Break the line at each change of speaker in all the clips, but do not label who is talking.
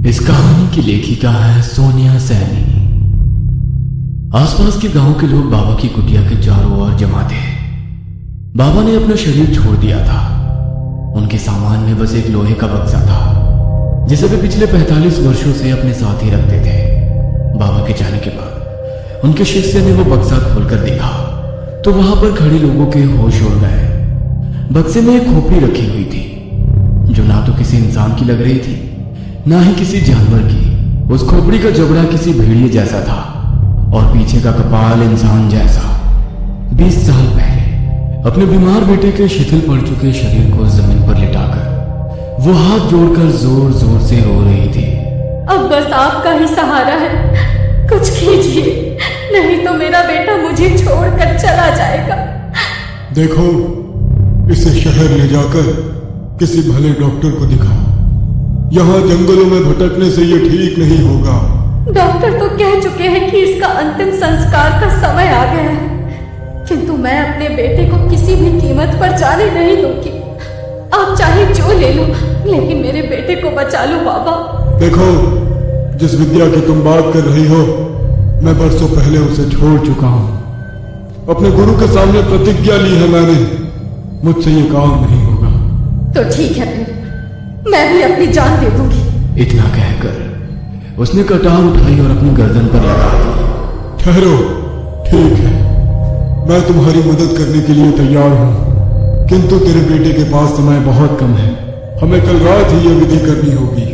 इस कहानी की लेखिका है सोनिया सैनी। आसपास के गांव के लोग बाबा की कुटिया के चारों ओर जमा थे। बाबा ने अपना शरीर छोड़ दिया था। उनके सामान में बस एक लोहे का बक्सा था जिसे वे पिछले 45 वर्षों से अपने साथ ही रखते थे। बाबा के जाने के बाद उनके शिष्य ने वो बक्सा खोलकर देखा तो वहां पर खड़े लोगों के होश उड़ गए। बक्से में एक खोपड़ी रखी हुई थी जो ना तो किसी इंसान की लग रही थी ना ही किसी जानवर की। उस खोपड़ी का जबड़ा किसी भेड़िए जैसा था और पीछे का कपाल इंसान जैसा। 20 साल पहले अपने बीमार बेटे के शिथिल पड़ चुके शरीर को जमीन पर लिटाकर वो हाथ जोड़कर जोर जोर से रो रही थी।
अब बस आपका ही सहारा है, कुछ कीजिए, नहीं तो मेरा बेटा मुझे छोड़कर चला जाएगा।
देखो, इसे शहर ले जाकर किसी भले डॉक्टर को दिखाओ। यहाँ जंगलों में भटकने से ये ठीक नहीं होगा।
डॉक्टर तो कह चुके हैं कि इसका अंतिम संस्कार का समय आ गया है, किंतु मैं अपने बेटे को किसी भी कीमत पर जाने नहीं दूंगी। आप चाहे जो ले लो, लेकिन मेरे बेटे को बचा लो बाबा।
देखो, जिस विद्या की तुम बात कर रही हो, मैं बरसों पहले उसे छोड़ चुका हूँ। अपने गुरु के सामने प्रतिज्ञा ली है मैंने, मुझसे ये काम नहीं होगा।
तो ठीक है, फिर मैं भी अपनी जान दे दूंगी।
इतना कहकर उसने कटार उठाई और अपनी गर्दन पर लगा दी।
ठहरो, ठीक है, मैं तुम्हारी मदद करने के लिए तैयार हूँ, किंतु तेरे बेटे के पास समय बहुत कम है। हमें कल रात ही यह विधि करनी होगी।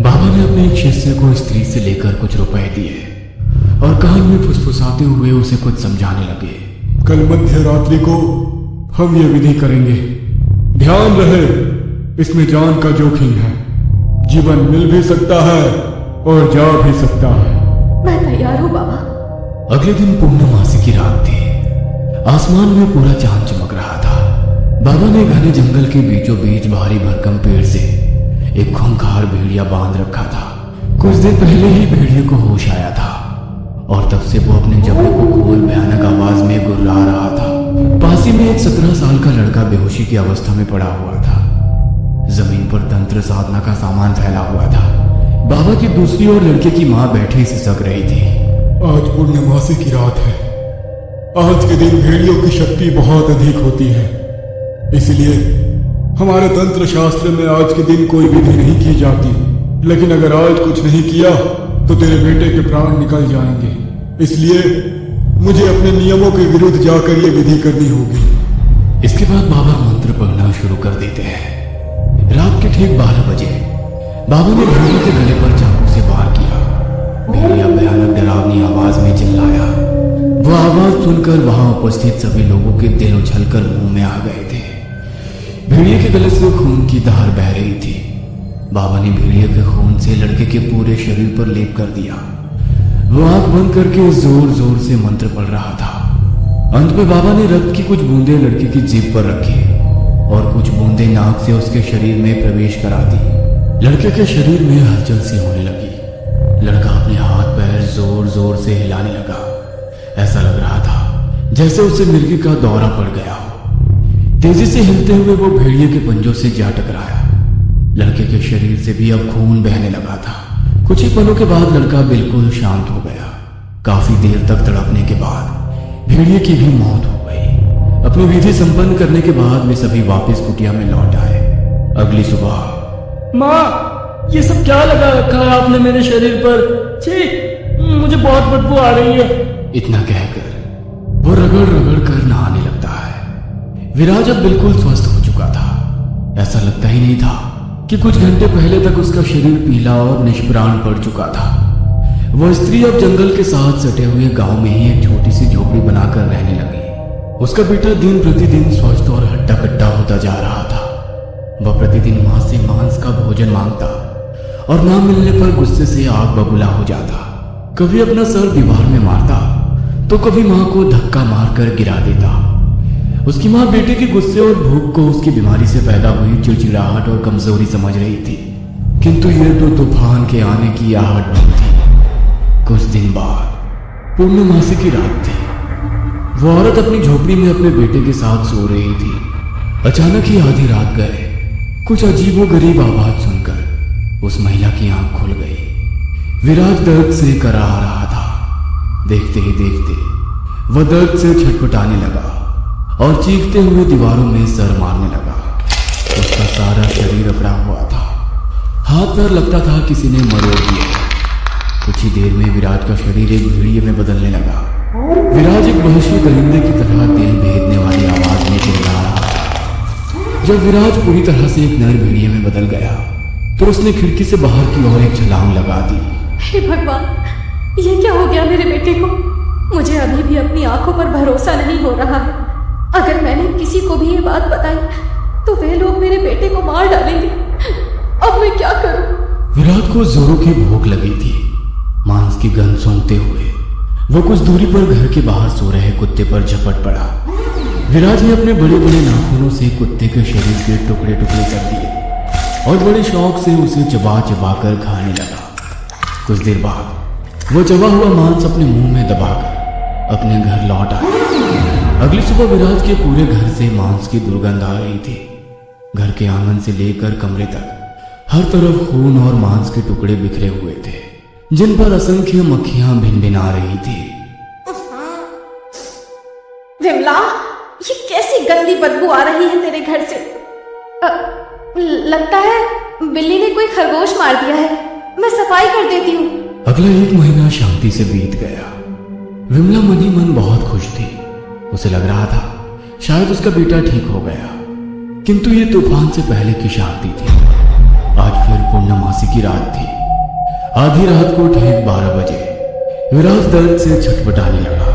बाबा ने अपने एक शिष्य को स्त्री से लेकर कुछ रुपए दिए और कान में फुसफुसाते हुए उसे कुछ समझाने लगे।
कल मध्य रात्रि को हम ये विधि करेंगे। ध्यान रहे, इसमें जान का जोखिम है। जीवन मिल भी सकता है और जा भी सकता है।
मैं तैयार हूँ बाबा।
अगले दिन पूर्णमासी की रात थी। आसमान में पूरा चांद चमक रहा था। बाबा ने घने जंगल के बीचों बीच भारी भरकम पेड़ से एक खूंखार भेड़िया बांध रखा था। कुछ दिन पहले ही भेड़िए को होश आया था और तब से वो अपने जबड़े को खोल भयानक आवाज में गुर्रा रहा था। पास ही में एक 17 साल का लड़का बेहोशी की अवस्था में पड़ा हुआ था। जमीन पर तंत्र साधना का सामान फैला हुआ था। बाबा की दूसरी ओर लड़के की मां बैठी सिसक रही थी।
आज पूर्णमासी की रात है। आज के दिन भेड़ियों की शक्ति बहुत अधिक होती है, इसलिए हमारे तंत्र शास्त्र में आज के दिन कोई विधि नहीं की जाती। लेकिन अगर आज कुछ नहीं किया तो तेरे बेटे के प्राण निकल जाएंगे। इसलिए मुझे अपने नियमों के विरुद्ध जाकर यह विधि करनी होगी।
इसके बाद बाबा मंत्र पढ़ना शुरू कर देते हैं। रात के ठीक 12 बजे बाबा ने भेड़िए के गले पर चाकू से वार किया। भेड़िया भयानक डरावनी आवाज में चिल्लाया। वो आवाज सुनकर वहां उपस्थित सभी लोगों के दिल उछलकर मुंह में आ गए थे। भेड़िए के गले से खून की धार बह रही थी। बाबा ने भेड़िए के खून से लड़के के पूरे शरीर पर लेप कर दिया। वो आंख बंद करके जोर जोर से मंत्र पढ़ रहा था। अंत में बाबा ने रक्त की कुछ बूंदें लड़के की जीभ पर रखी और कुछ बूंदें नाक से उसके शरीर में प्रवेश करा दी। लड़के के शरीर में हलचल सी होने लगी। लड़का अपने हाथ पैर जोर जोर से हिलाने लगा। ऐसा लग रहा था जैसे उसे मिर्गी का दौरा पड़ गया हो। तेजी से हिलते हुए वो भेड़िए के पंजों से जा टकराया। लड़के के शरीर से भी अब खून बहने लगा था। कुछ ही पलों के बाद लड़का बिल्कुल शांत हो गया। काफी देर तक तड़पने के बाद भेड़िए की भी मौत हो गई। अपनी विधि संपन्न करने के बाद वे सभी वापस कुटिया में लौट आए। अगली सुबह,
माँ, ये सब क्या लगा रखा है आपने मेरे शरीर पर? छी, मुझे बहुत बदबू आ रही है।
इतना कहकर वो रगड़ रगड़ कर नहाने लगता है। विराज अब बिल्कुल स्वस्थ हो चुका था। ऐसा लगता ही नहीं था कि कुछ घंटे पहले तक उसका शरीर पीला और निष्प्राण पड़ चुका था। वो स्त्री अब जंगल के साथ सटे हुए गांव में ही एक छोटी सी झोपड़ी बनाकर रहने लगी। उसका बेटा दिन प्रतिदिन स्वस्थ और हट्टा कट्टा होता जा रहा था। वह प्रतिदिन मां से मांस का भोजन मांगता और ना मिलने पर गुस्से से आग बबूला हो जाता। कभी अपना सर दीवार में मारता तो कभी मां को धक्का मारकर गिरा देता। उसकी मां बेटे के गुस्से और भूख को उसकी बीमारी से पैदा हुई चिड़चिड़ाहट और कमजोरी समझ रही थी, किंतु यह तो तूफान के आने की आहट बन थी। कुछ दिन बाद पूर्णमासी की रात थी। वो औरत अपनी झोपड़ी में अपने बेटे के साथ सो रही थी। अचानक ही आधी रात गए कुछ अजीबोगरीब आवाज सुनकर उस महिला की आंख खुल गई। विराज दर्द से कराह रहा था। देखते ही देखते वह दर्द से छटपटाने लगा और चीखते हुए दीवारों में सर मारने लगा। उसका सारा शरीर अकड़ा हुआ था, हाथ पैर लगता था किसी ने मरोड़ दिया। कुछ ही देर में विराज का शरीर एक भेड़िए में बदलने लगा। विराज एक वहशी परिंदे की तरह दिल भेदने वाली आवाज में चिल्ला रहा था। जब विराज पूरी तरह से एक नर भेड़िए में बदल गया तो उसने खिड़की से बाहर की ओर एक छलांग लगा दी।
हे भगवान, ये क्या हो गया मेरे बेटे को? मुझे अभी भी अपनी आंखों पर भरोसा नहीं हो रहा है। अगर मैंने किसी को भी ये बात बताई तो वे लोग मेरे बेटे को मार डालेंगे। अब मैं क्या करूं?
विराट को जोरों की भूख लगी थी। मांस की गंध सूंघते हुए वो कुछ दूरी पर घर के बाहर सो रहे कुत्ते पर झपट पड़ा। विराज ने अपने बड़े बड़े नाखूनों से कुत्ते के शरीर के टुकड़े टुकड़े कर दिए और बड़े शौक से उसे चबा चबा कर खाने लगा। कुछ देर बाद वो चबा हुआ मांस अपने मुंह में दबाकर अपने घर लौट आया। अगली सुबह विराज के पूरे घर से मांस की दुर्गंध आ रही थी। घर के आंगन से लेकर कमरे तक हर तरफ खून और मांस के टुकड़े बिखरे हुए थे, जिन पर असंख्य मक्खियां भिनभिना रही थी।
विमला, ये कैसी गंदी बदबू आ रही है तेरे घर से। लगता है बिल्ली ने कोई खरगोश मार दिया है। मैं सफाई कर देती हूँ।
अगला 1 महीना शांति से बीत गया। विमला मन ही मन बहुत खुश थी। उसे लग रहा था शायद उसका बेटा ठीक हो गया, किंतु ये तूफान से पहले की शांति थी। आज फिर पूर्णमासी की रात थी। आधी रात को ठीक 12 बजे विराज दर्द से छटपटाने लगा।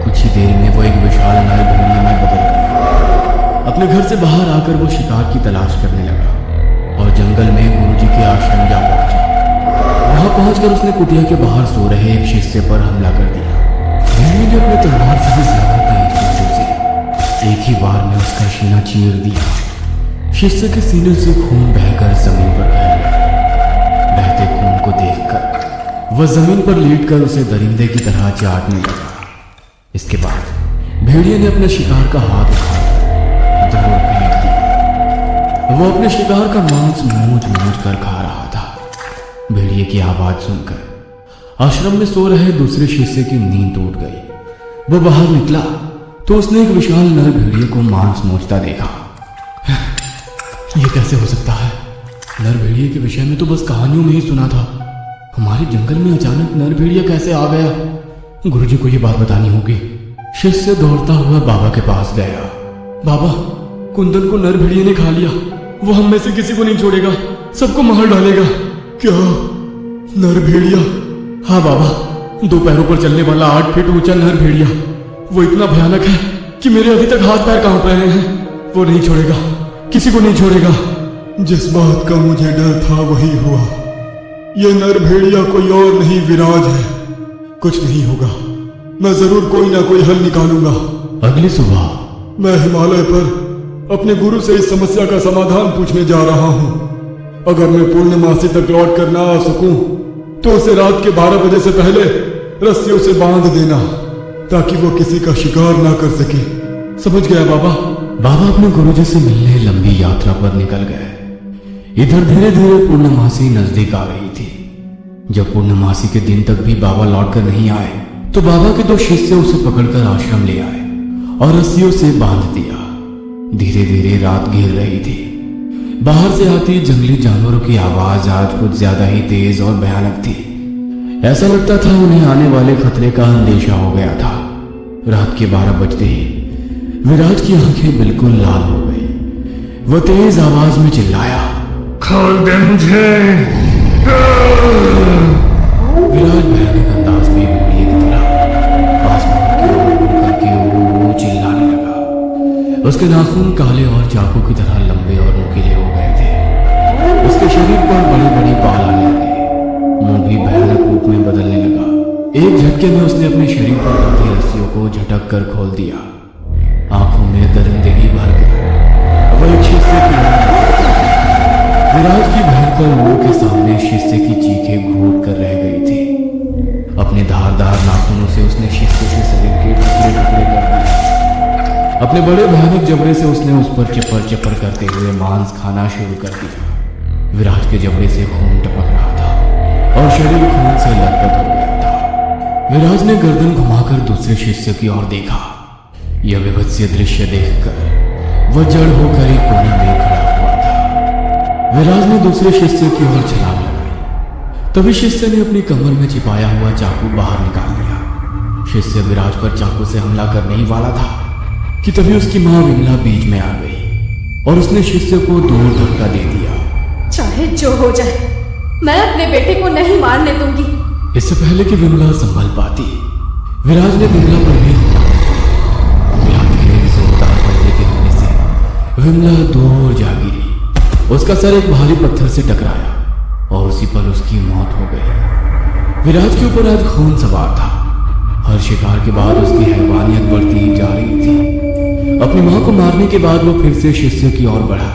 कुछ ही देर में वो एक विशाल नर भेड़िए में बदल गया। अपने घर से बाहर आकर वो शिकार की तलाश करने लगा और जंगल में गुरुजी के आश्रम जा पहुंचा। वहां पहुंचकर उसने कुटिया के बाहर सो रहे एक शिष्य पर हमला कर दिया। भेड़िए ने अपने तलवार से भी ज्यादा तेज बंदूक से एक ही बार में उसका सीना चीर दिया। शिष्य के सीने से खून बहकर जमीन पर फैल गया। बहते खून को देखकर वह जमीन पर लेटकर उसे दरिंदे की तरह चाटने लगा। इसके बाद भेड़िए ने अपने शिकार का हाथ उठाकर दूर फेंक दिया। वो अपने शिकार का मांस मूंछ मूंछ कर खा रहा था। भेड़िए की आवाज सुनकर आश्रम में सो रहे दूसरे शिष्य की नींद टूट गई। वो बाहर निकला तो उसने एक विशाल नर भेड़िए को मांस नोचता देखा। यह कैसे हो सकता है? नर भेड़िए के विषय में तो बस कहानियों में ही सुना था। हमारे जंगल में अचानक नर भेड़िया कैसे आ गया? गुरुजी को यह बात बतानी होगी। शिष्य दौड़ता हुआ बाबा के पास गया। बाबा, कुंदन को नर भेड़िए ने खा लिया। वो हम में से किसी को नहीं छोड़ेगा, सबको मार डालेगा।
क्या? नर भेड़िया?
हाँ बाबा, 2 पैरों पर चलने वाला 8 फीट ऊंचा नर भेड़िया। वो इतना भयानक है कि मेरे अभी तक हाथ पैर कांप रहे हैं। वो नहीं छोड़ेगा, किसी को नहीं छोड़ेगा।
जिस बात का मुझे डर था वही हुआ। ये नर भेड़िया कोई और नहीं, विराज है। कुछ नहीं होगा, मैं जरूर कोई ना कोई हल निकालूंगा।
अगली सुबह
मैं हिमालय पर अपने गुरु से इस समस्या का समाधान पूछने जा रहा हूँ। अगर मैं पूर्णमासी तक लौट कर ना आ सकूं तो उसे रात के 12 बजे से पहले रस्सियों से बांध देना, ताकि वो किसी का शिकार ना कर सके। समझ गया बाबा?
बाबा अपने गुरुजी से मिलने लंबी यात्रा पर निकल गए। इधर धीरे धीरे पूर्णमासी नजदीक आ रही थी। जब पूर्णमासी के दिन तक भी बाबा लौटकर नहीं आए तो बाबा के 2 शिष्य उसे पकड़कर आश्रम ले आए और रस्सियों से बांध दिया। धीरे धीरे रात घिर रही थी। बाहर से आती जंगली जानवरों की आवाज आज कुछ ज्यादा ही तेज और भयानक थी। ऐसा लगता था उन्हें आने वाले खतरे का अंदेशा हो गया था। रात के 12 बजते ही विराज की आंखें बिल्कुल लाल हो गई। वह तेज आवाज में चिल्लाया,
खोल दे मुझे।
विराज भयानक अंदाज में भेड़िए की तरह आसमान की ओर मुड़ करके वो चिल्लाने लगा। उसके नाखून काले और चाकू की तरह लंबे और नुकीले हो गए थे। उसके शरीर पर बड़े बड़े बाल आने लगे। मुंह भी भयानक रूप में बदलने लगा। एक झटके में उसने अपने शरीर पर बंधी रस्सियों को झटक कर खोल दिया। आंखों में दरिंदगी भर गई। वह एक शिष्य की विराज की भयंकर मुंह के सामने शिष्य की चीखें घूट कर रह गई थी। अपने धारदार नाखूनों से उसने शिष्य के शरीर के टुकड़े टुकड़े कर दिए। अपने बड़े भयानक जबड़े से उसने उस पर चपर चपर करते हुए मांस खाना शुरू कर दिया। विराज के जबड़े से खून टपक रहा था। और शरीर खून से लथपथ हो गया था। विराज ने गर्दन घुमाकर दूसरे शिष्य की ओर देखा। यह विभत्स्य दृश्य देखकर वह जड़ होकर एक कोने में खड़ा हुआ था। विराज ने दूसरे शिष्य की ओर छलांग लगाई। तभी शिष्य ने अपनी कमर में छिपाया हुआ चाकू बाहर निकाल लिया। शिष्य विराज पर चाकू से हमला करने ही वाला था कि तभी उसकी मां विमला बीच में आ गई और उसने शिष्य को दूर धक्का दे दिया।
चाहे जो हो जाए, मैं अपने बेटे को नहीं मारने दूंगी।
इससे पहले कि विमला संभल पाती, विराज ने विमला पर भी हमला कर दिया। विराज के जोरदार पड़ने के होने से विमला दूर जा गिरी। उसका सर एक भारी पत्थर से टकराया और उसी पल उसकी मौत हो गई। विराज के ऊपर आज खून सवार था। हर शिकार के बाद उसकी हैवानियत बढ़ती जा रही थी। अपनी मां को मारने के बाद वो फिर से शिष्य की ओर बढ़ा।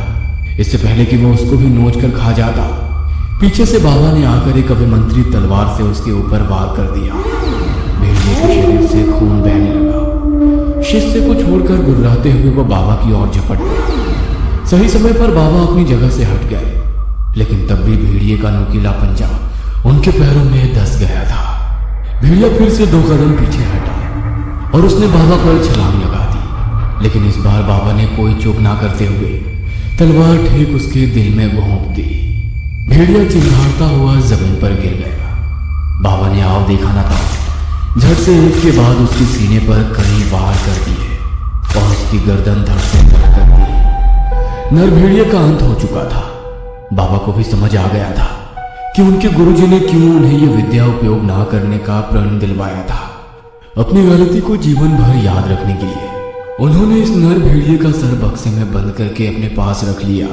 इससे पहले कि वो उसको भी नोच कर खा जाता, पीछे से बाबा ने आकर एक अभिमंत्रित तलवार से उसके ऊपर वार कर दिया। भेड़िए के शरीर से खून बहने लगा। शिष्य को छोड़कर गुर्राते हुए वो बाबा की ओर झपट पड़ा। सही समय पर बाबा अपनी जगह से हट गए, लेकिन तब भी भेड़िए का नुकीला पंजा उनके पैरों में धंस गया था। भेड़िया फिर से 2 कदम पीछे हटा और उसने बाबा पर छलांग लगा दी, लेकिन इस बार बाबा ने कोई चूक ना करते हुए तलवार ठीक उसके दिल में घोंप दी। भेड़िया चिल्लाता हुआ जमीन पर गिर गया। बाबा ने आव देखा ना था, झट से एक के बाद उसके सीने पर कई वार कर दिए और उसकी गर्दन धड़ से धड़ कर दी। नर भेड़िए का अंत हो चुका था। बाबा को भी समझ आ गया था कि उनके गुरुजी ने क्यों उन्हें यह विद्या उपयोग ना करने का प्रण दिलवाया था। अपनी गलती को जीवन भर याद रखने के लिए उन्होंने इस नर भेड़िए का सर बक्से में बंद करके अपने पास रख लिया।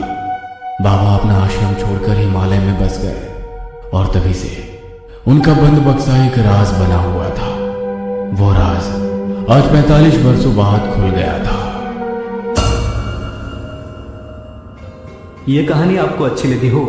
बाबा अपना आश्रम छोड़कर हिमालय में बस गए और तभी से उनका बंद बक्सा एक राज बना हुआ था। वो राज आज 45 वर्षों बाद खुल गया था।
ये कहानी आपको अच्छी लगी हो